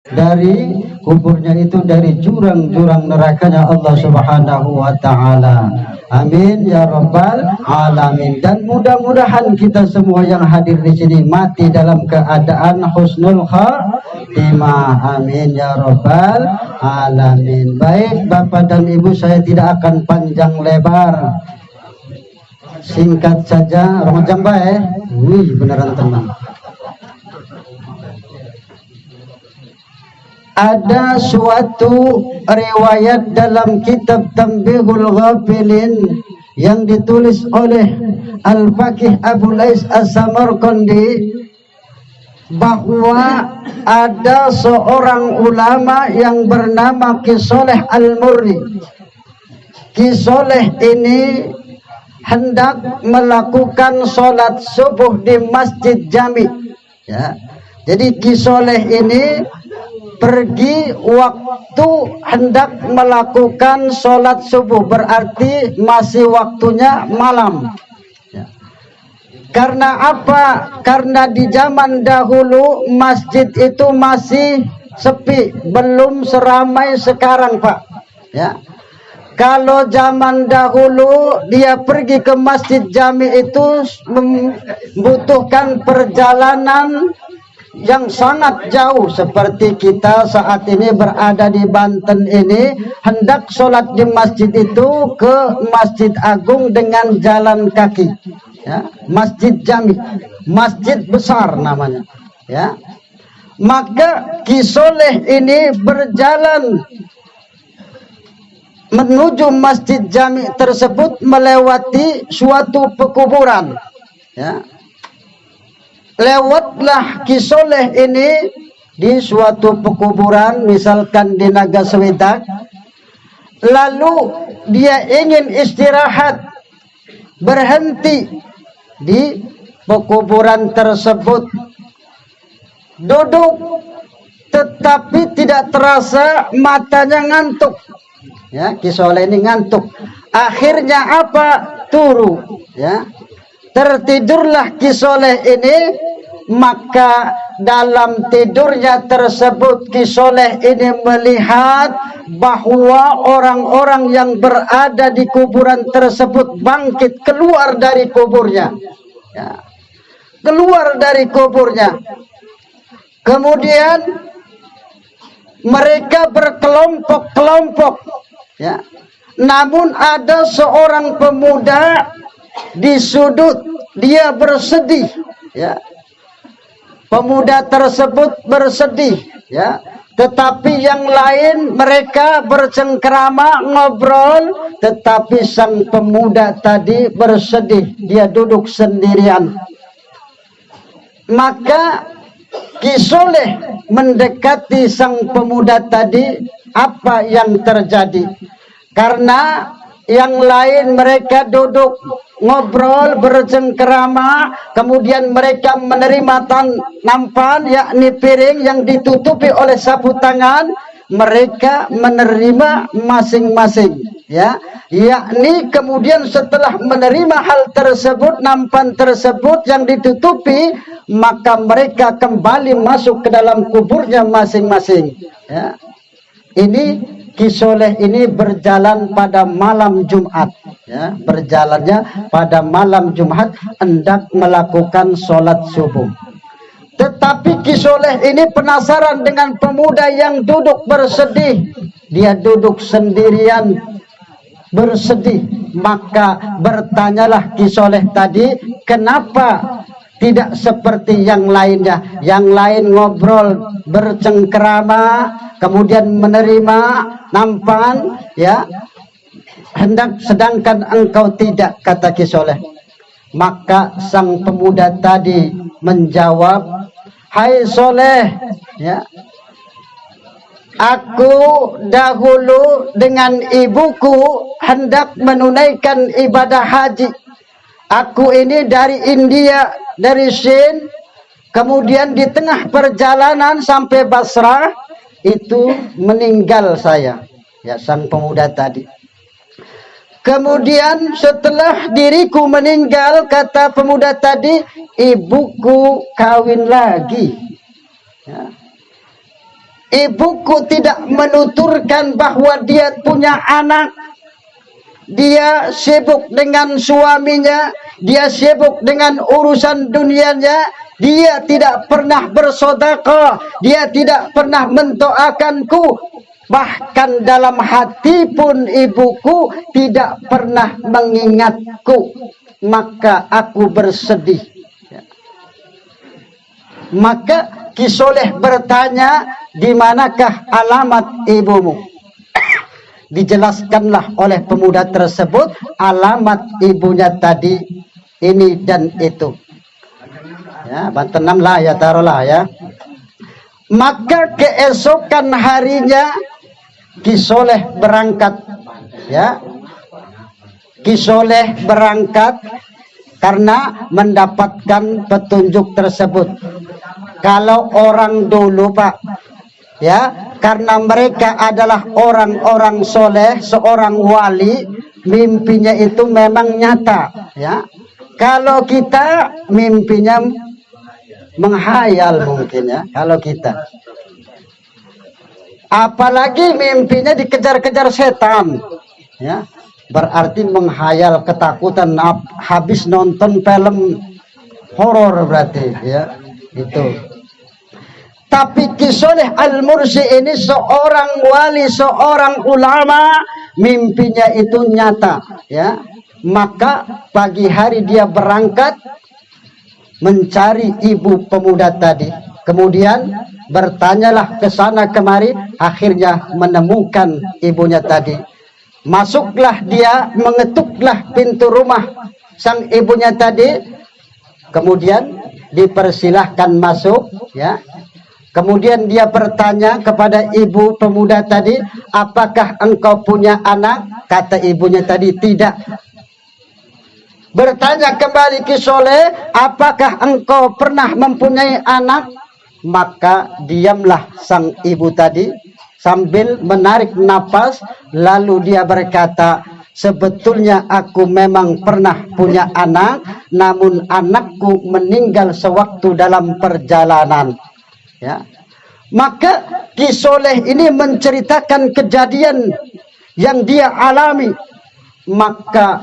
dari kuburnya itu dari jurang-jurang nerakanya Allah Subhanahu wa taala. Amin ya rabbal alamin. Dan mudah-mudahan kita semua yang hadir di sini mati dalam keadaan husnul khatimah. Amin ya rabbal alamin. Baik Bapak dan Ibu, saya tidak akan panjang lebar. Singkat saja, Ramadan baik. Wih, beneran tenang. Ada suatu riwayat dalam kitab Tanbihul Ghafilin yang ditulis oleh Al-Faqih Abu Lais As-Samarqandi, bahwa ada seorang ulama yang bernama Ki Sholeh Al-Murri. Ki Sholeh ini hendak melakukan sholat subuh di Masjid Jami. Ya. Jadi Ki Sholeh ini pergi waktu hendak melakukan sholat subuh, berarti masih waktunya malam. Ya. Karena apa? Karena di zaman dahulu masjid itu masih sepi, belum seramai sekarang, Pak. Ya. Kalau zaman dahulu dia pergi ke Masjid Jami itu membutuhkan perjalanan yang sangat jauh, seperti kita saat ini berada di Banten ini, hendak sholat di masjid itu ke Masjid Agung dengan jalan kaki. Ya, Masjid Jami, masjid besar namanya. Ya, maka Ki Sholeh ini berjalan menuju Masjid Jami tersebut melewati suatu pekuburan. Ya. Lewatlah Ki Sholeh ini di suatu pekuburan, misalkan di Nagaswedak, lalu dia ingin istirahat, berhenti di pekuburan tersebut, duduk, tetapi tidak terasa matanya ngantuk. Ya, Ki Sholeh ini ngantuk. Akhirnya apa? Turu. Ya. Tertidurlah Ki Sholeh ini, maka dalam tidurnya tersebut Ki Sholeh ini melihat bahwa orang-orang yang berada di kuburan tersebut bangkit keluar dari kuburnya. Ya. Keluar dari kuburnya. Kemudian mereka berkelompok-kelompok. Ya. Namun ada seorang pemuda di sudut, dia bersedih. Ya. Pemuda tersebut bersedih. Ya. Tetapi yang lain mereka bercengkrama, ngobrol, tetapi sang pemuda tadi bersedih, dia duduk sendirian. Maka Ki Sholeh mendekati sang pemuda tadi, apa yang terjadi? Karena yang lain mereka duduk ngobrol, bercengkerama, kemudian mereka menerima nampan, yakni piring yang ditutupi oleh sapu tangan, mereka menerima masing-masing, ya, yakni kemudian setelah menerima hal tersebut, nampan tersebut yang ditutupi, maka mereka kembali masuk ke dalam kuburnya masing-masing. Ya. Ini Ki Sholeh ini berjalan pada malam Jumat, ya, berjalannya pada malam Jumat hendak melakukan sholat subuh. Tetapi Ki Sholeh ini penasaran dengan pemuda yang duduk bersedih. Dia duduk sendirian bersedih. Maka bertanyalah Ki Sholeh tadi, kenapa tidak seperti yang lainnya? Yang lain ngobrol, bercengkerama, kemudian menerima nampan, ya, sedangkan engkau tidak, kata Ki Sholeh. Maka sang pemuda tadi menjawab, hai Sholeh, ya, aku dahulu dengan ibuku hendak menunaikan ibadah haji. Aku ini dari India, dari Sin, kemudian di tengah perjalanan sampai Basrah itu meninggal saya, ya, sang pemuda tadi. Kemudian setelah diriku meninggal, kata pemuda tadi, ibuku kawin lagi. Ya. Ibuku tidak menuturkan bahwa dia punya anak. Dia sibuk dengan suaminya, dia sibuk dengan urusan dunianya, dia tidak pernah bersedekah, dia tidak pernah mendoakanku. Bahkan dalam hati pun ibuku tidak pernah mengingatku. Maka aku bersedih. Maka Ki Soleh bertanya, di manakah alamat ibumu? Dijelaskanlah oleh pemuda tersebut alamat ibunya tadi ini dan itu. Ya, Banten lah ya, taruhlah ya. Maka keesokan harinya Ki Soleh berangkat, ya. Ki Soleh berangkat karena mendapatkan petunjuk tersebut. Kalau orang dulu, Pak, ya, karena mereka adalah orang-orang soleh, seorang wali, mimpinya itu memang nyata, ya. Kalau kita mimpinya menghayal mungkin, ya, kalau kita. Apalagi mimpinya dikejar-kejar setan, ya. Berarti menghayal, ketakutan, habis nonton film horor berarti, ya. Itu. Tapi Ki Soleh Al-Mursi ini seorang wali, seorang ulama, mimpinya itu nyata, ya. Maka pagi hari dia berangkat mencari ibu pemuda tadi. Kemudian bertanyalah ke sana kemari, akhirnya menemukan ibunya tadi. Masuklah dia, mengetuklah pintu rumah sang ibunya tadi. Kemudian dipersilahkan masuk, ya. Kemudian dia bertanya kepada ibu pemuda tadi, apakah engkau punya anak? Kata ibunya tadi, tidak. Bertanya kembali Ki Soleh, apakah engkau pernah mempunyai anak? Maka diamlah sang ibu tadi sambil menarik napas, lalu dia berkata, sebetulnya aku memang pernah punya anak, namun anakku meninggal sewaktu dalam perjalanan. Ya. Maka Ki Soleh ini menceritakan kejadian yang dia alami. Maka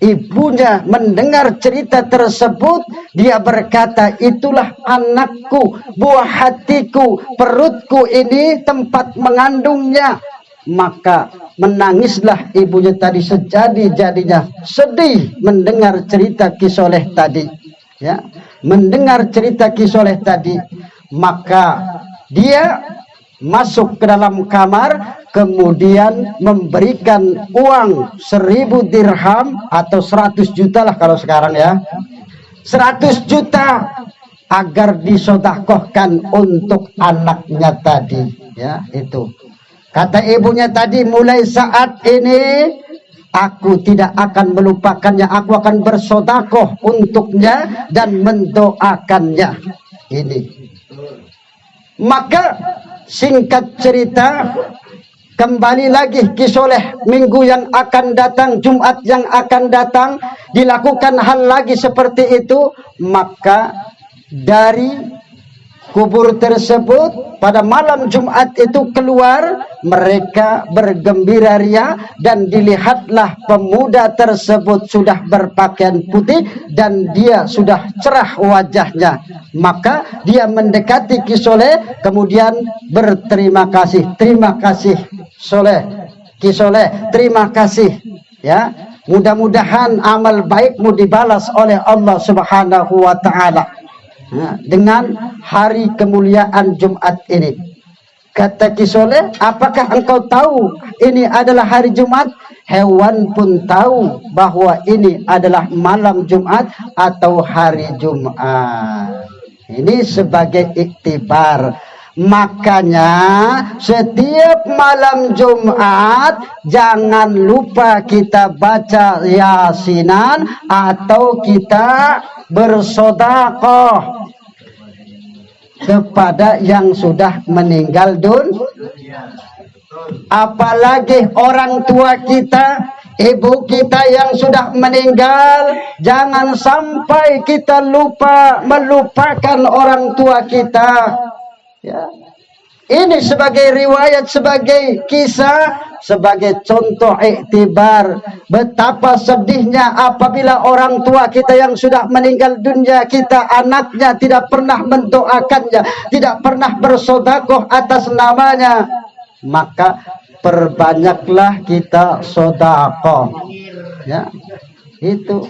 ibunya mendengar cerita tersebut, dia berkata, itulah anakku, buah hatiku, perutku ini tempat mengandungnya. Maka menangislah ibunya tadi sejadi-jadinya, sedih mendengar cerita Ki Soleh tadi, ya. Mendengar cerita Ki Soleh tadi, maka dia masuk ke dalam kamar, kemudian memberikan uang 1000 dirham atau 100 juta lah kalau sekarang, ya. 100 juta agar disodakohkan untuk anaknya tadi, ya. Itu kata ibunya tadi, mulai saat ini aku tidak akan melupakannya, aku akan bersodakoh untuknya dan mendoakannya. Ini. Maka singkat cerita, kembali lagi Ki Soleh minggu yang akan datang, Jumat yang akan datang, dilakukan hal lagi seperti itu. Maka dari kubur tersebut pada malam Jumat itu keluar, mereka bergembira ria, dan dilihatlah pemuda tersebut sudah berpakaian putih dan dia sudah cerah wajahnya. Maka dia mendekati Ki Soleh, kemudian berterima kasih, terima kasih Soleh, Ki Soleh, terima kasih, ya. Mudah-mudahan amal baikmu dibalas oleh Allah Subhanahu wa Ta'ala. Nah, dengan hari kemuliaan Jumat ini. Kata Ki Soleh, apakah engkau tahu ini adalah hari Jumat? Hewan pun tahu bahwa ini adalah malam Jumat atau hari Jumat. Ini sebagai iktibar. Makanya setiap malam Jumat jangan lupa kita baca Yasinan atau kita bersedekah kepada yang sudah meninggal dunia. Apalagi orang tua kita, ibu kita yang sudah meninggal, jangan sampai kita lupa melupakan orang tua kita. Ya. Ini sebagai riwayat, sebagai kisah, sebagai contoh iktibar betapa sedihnya apabila orang tua kita yang sudah meninggal dunia, kita anaknya tidak pernah mendoakannya, tidak pernah bersedekah atas namanya. Maka perbanyaklah kita sedekah. Ya, itu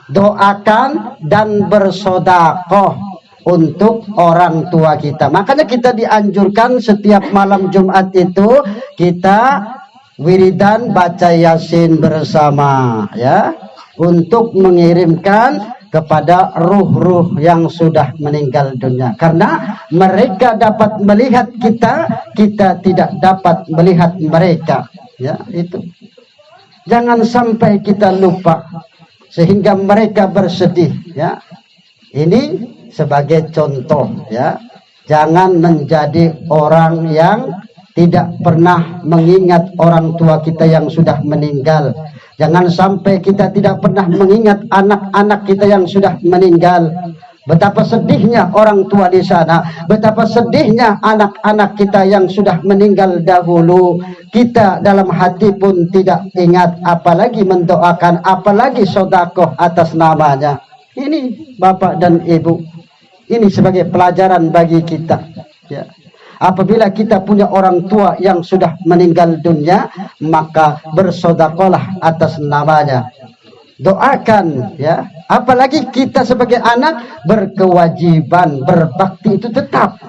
doakan dan bersedekah untuk orang tua kita. Makanya kita dianjurkan setiap malam Jumat itu kita wiridan baca Yasin bersama, ya, untuk mengirimkan kepada ruh-ruh yang sudah meninggal dunia. Karena mereka dapat melihat kita, kita tidak dapat melihat mereka. Ya, itu. Jangan sampai kita lupa sehingga mereka bersedih, ya. Ini sebagai contoh, ya. Jangan menjadi orang yang tidak pernah mengingat orang tua kita yang sudah meninggal. Jangan sampai kita tidak pernah mengingat anak-anak kita yang sudah meninggal. Betapa sedihnya orang tua di sana, betapa sedihnya anak-anak kita yang sudah meninggal dahulu. Kita dalam hati pun tidak ingat, apalagi mendoakan, apalagi sedekah atas namanya. Ini Bapak dan Ibu, ini sebagai pelajaran bagi kita, ya. Apabila kita punya orang tua yang sudah meninggal dunia, maka bersedekahlah atas namanya. Doakan, ya. Apalagi kita sebagai anak berkewajiban berbakti itu tetap,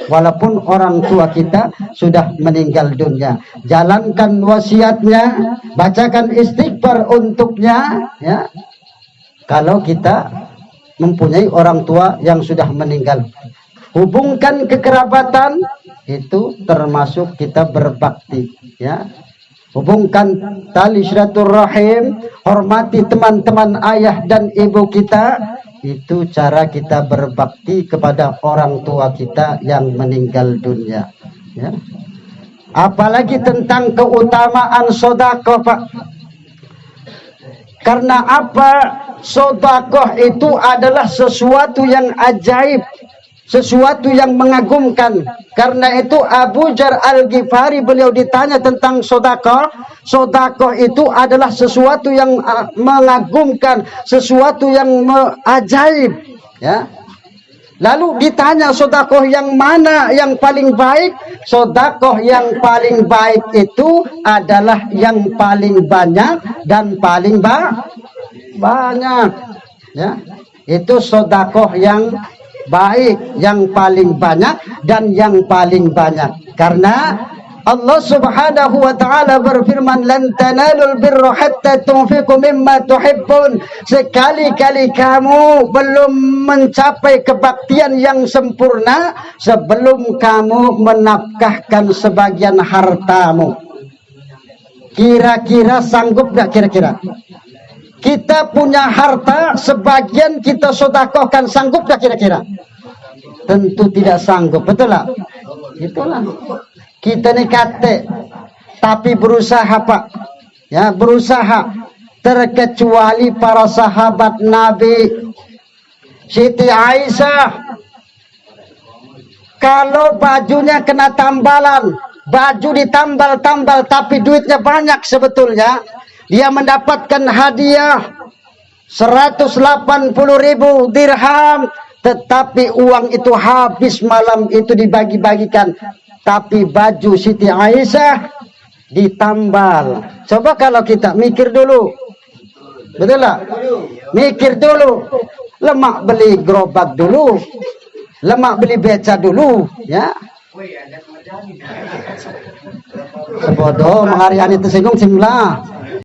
walaupun orang tua kita sudah meninggal dunia. Jalankan wasiatnya, bacakan istighfar untuknya, ya. Kalau kita mempunyai orang tua yang sudah meninggal, hubungkan kekerabatan, itu termasuk kita berbakti, ya. Hubungkan tali silaturahim, hormati teman-teman ayah dan ibu kita, itu cara kita berbakti kepada orang tua kita yang meninggal dunia, ya. Apalagi tentang keutamaan sedekah, Pak. Karena apa? Sedekah itu adalah sesuatu yang ajaib, sesuatu yang mengagumkan. Karena itu Abu Dzar Al-Ghifari, beliau ditanya tentang sedekah. Sedekah itu adalah sesuatu yang mengagumkan, sesuatu yang ajaib, ya. Lalu ditanya sedekah yang mana yang paling baik? Sedekah yang paling baik itu adalah yang paling banyak dan paling banyak, ya. Itu sedekah yang baik, yang paling banyak dan yang paling banyak. Karena Allah Subhanahu wa taala berfirman, "Lan tanalul birra hatta tunfiqu mimma tuhibbun." Sekali-kali kamu belum mencapai kebaktian yang sempurna sebelum kamu menafkahkan sebagian hartamu. Kira-kira sanggup gak kira-kira? Kita punya harta, sebagian kita sedekahkan, sanggup gak kira-kira? Tentu tidak sanggup, betul lah? Itulah. Kita ni kate, tapi berusaha, Pak. Ya, berusaha. Terkecuali para sahabat Nabi. Siti Aisyah, kalau bajunya kena tambalan, baju ditambal-tambal tapi duitnya banyak sebetulnya, dia mendapatkan hadiah 180.000 dirham, tetapi uang itu habis malam itu dibagi-bagikan. Tapi baju Siti Aisyah ditambal. Coba kalau kita mikir dulu, betul lah? Mikir dulu. Lemak beli gerobak dulu, lemak beli beca dulu, ya. Sebodoh menghariani tersinggung simlah.